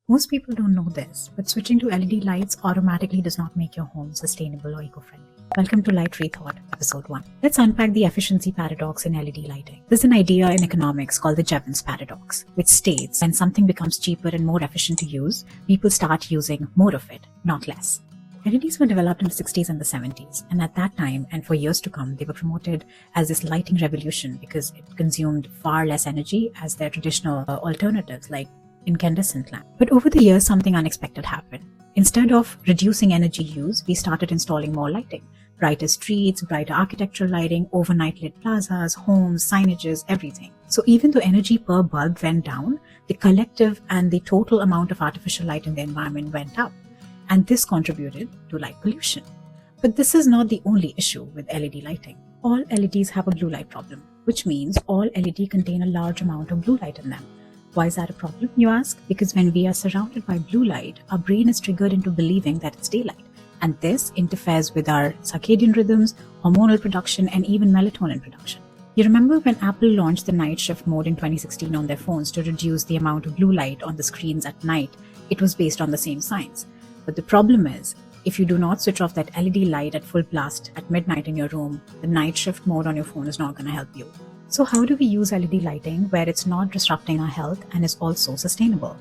Most people don't know this, but switching to LED lights automatically does not make your home sustainable or eco-friendly. Welcome to Light Rethought, Episode 1. Let's unpack the efficiency paradox in LED lighting. There's an idea in economics called the Jevons paradox, which states when something becomes cheaper and more efficient to use, people start using more of it, not less. LEDs were developed in the 60s and the 70s, and at that time and for years to come, they were promoted as this lighting revolution because it consumed far less energy as their traditional alternatives like incandescent lamp. But over the years, something unexpected happened. Instead of reducing energy use, we started installing more lighting. Brighter streets, brighter architectural lighting, overnight lit plazas, homes, signages, everything. So even though energy per bulb went down, the collective and the total amount of artificial light in the environment went up. And this contributed to light pollution. But this is not the only issue with LED lighting. All LEDs have a blue light problem, which means all LED contain a large amount of blue light in them. Why is that a problem, you ask? Because when we are surrounded by blue light, our brain is triggered into believing that it's daylight. And this interferes with our circadian rhythms, hormonal production, and even melatonin production. You remember when Apple launched the night shift mode in 2016 on their phones to reduce the amount of blue light on the screens at night? It was based on the same science. But the problem is, if you do not switch off that LED light at full blast at midnight in your room, the night shift mode on your phone is not going to help you. So how do we use LED lighting where it's not disrupting our health and is also sustainable?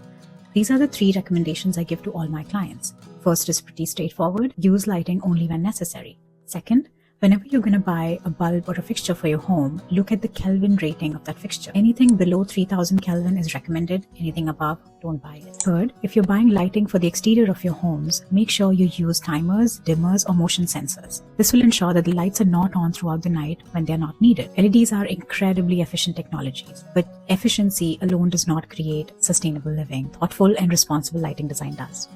These are the 3 recommendations I give to all my clients. First is pretty straightforward. Use lighting only when necessary. Second, whenever you're going to buy a bulb or a fixture for your home, look at the Kelvin rating of that fixture. Anything below 3000 Kelvin is recommended. Anything above, don't buy it. Third, if you're buying lighting for the exterior of your homes, make sure you use timers, dimmers, or motion sensors. This will ensure that the lights are not on throughout the night when they're not needed. LEDs are incredibly efficient technologies, but efficiency alone does not create sustainable living. Thoughtful and responsible lighting design does.